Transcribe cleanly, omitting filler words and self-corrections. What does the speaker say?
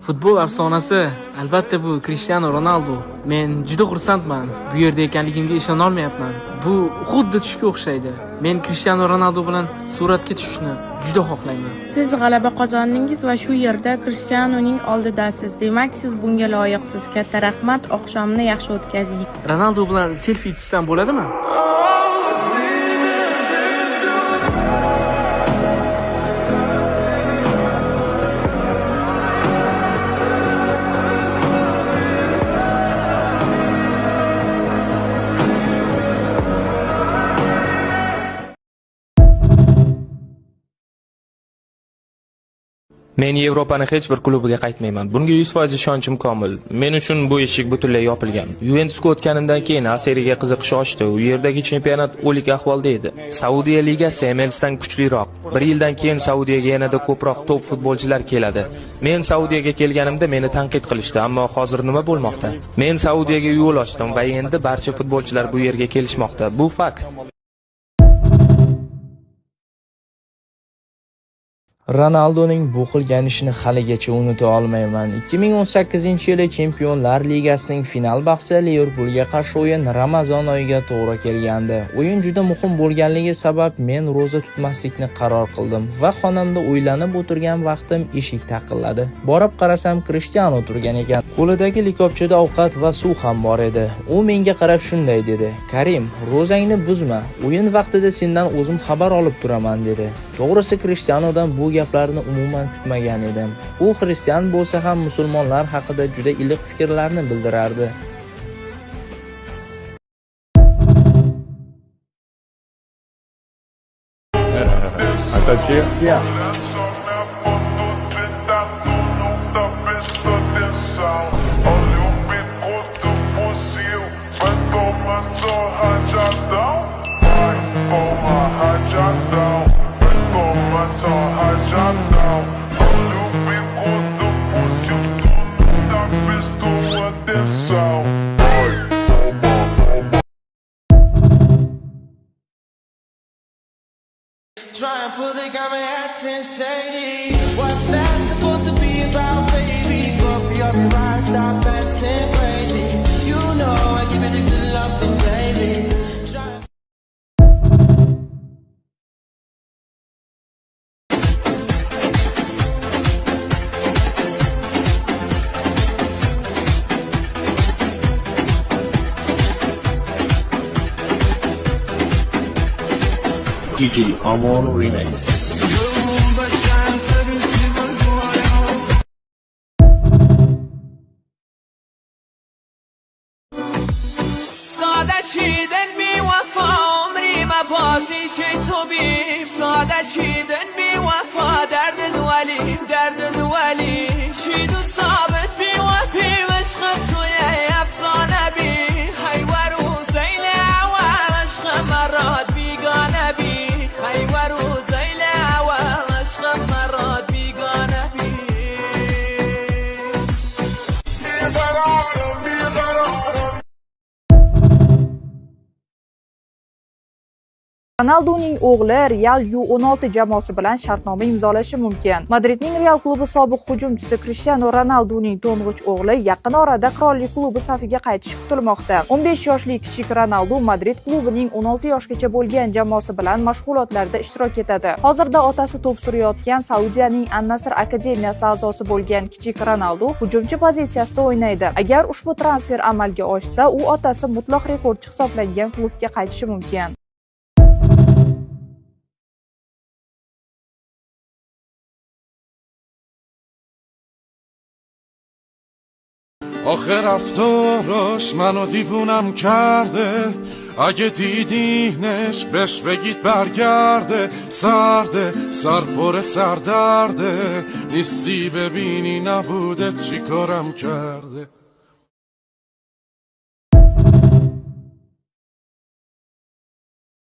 Futbol afsonasi, albatta bu Cristiano Ronaldo. Men juda xursandman. Bu yerda ekanligimga ishona olmayapman. Bu xuddi tushga o'xshaydi. Men Cristiano Ronaldo bilan suratga tushishni juda xohlayman. Siz g'alaba qozondingiz va shu yerda Cristianoning oldidasiz. Demak, siz bunga loyiqsiz. Katta rahmat. Oqshomni yaxshi o'tkazing. Ronaldo bilan selfie tushsam bo'ladimi? Men Yevropaning hech bir klubiga qaytmayman. Bunga 100% ishonchim komil. Men uchun bu eshik butunlay yopilgan. Juventusga o'tganimdan keyin A Seriyaga qiziqish oshdi. U yerdagi chempionat o'lik ahvolda edi. Saudiya ligasi MLSdan kuchliroq. 1 yildan keyin Saudiyaga yanada ko'proq top futbolchilar keladi. Men Saudiyaga kelganimda meni tanqid qilishdi, ammo hozir nima bo'lmoqda? Men Saudiyaga yo'l ochdim va endi barcha futbolchilar bu yerga kelishmoqda. Bu fakt. Ronaldoning bu qilgan ishini haligacha unuta olmayman. 2018-yili Chempionlar Ligasining final bahsi Liverpoolga qarshi o'yin Ramazon oyiga to'g'ri kelgandi. O'yin juda muhim bo'lganligi sabab men roza tutmaslikni qaror qildim va xonamda o'ylanib o'tirgan vaqtim eshik taqilladi. Borib qarasam, Cristiano turgan ekan. Qo'lidagi likopchada ovqat va suv ham bor edi. U menga qarab shunday dedi: "Karim, rozangni buzma. O'yin vaqtida sendan o'zim xabar olib turaman" dedi. To'g'risi Cristianodan bu gaplarni umuman kutmagan edim. U xristian bo'lsa ham musulmonlar haqida juda iliq fikrlarni bildirardi. Try and pull the got my acting shady. What's that supposed to be about, baby? Coffee up your rock, stop acting crazy. You know I give it a good loving, baby. DJ Amor Remix. ساده چیدن بی وفا عمری مبازیش تو بیم ساده چیدن بی وفا درد دوالی شیدو ثابت بی وفی عشق توی افسانه بی حیور و زیل اول عشق مراد بیگانه بی حیور و زیل اول عشق مراد بیگانه بی Ronaldoning o'g'li Real U16 jamoasi bilan shartnoma imzolashi mumkin. Madridning Real klubi sobiq hujumchisi Cristiano Ronaldoning to'ng'ich o'g'li yaqin orada qirollik klubi safiga qaytishi kutilmoqda. 15 yoshli kichik Ronaldo Madrid klubining 16 yoshgacha bo'lgan jamoasi bilan mashg'ulotlarda ishtirok etadi. Hozirda otasi to'p surayotgan Saudiyaning An-Nasr akademiyasi a'zosi bo'lgan kichik Ronaldo hujumchi pozitsiyasida o'ynaydi. Agar ushbu transfer amalga oshsa, u otasi mutlaq rekordchi hisoblangan klubga qaytishi mumkin. آخه رفتارش منو دیوونم کرده اگه دیدینش بهش بگید برگرده سرده سرپر سردرده نیستی ببینی نبوده چی کارم کرده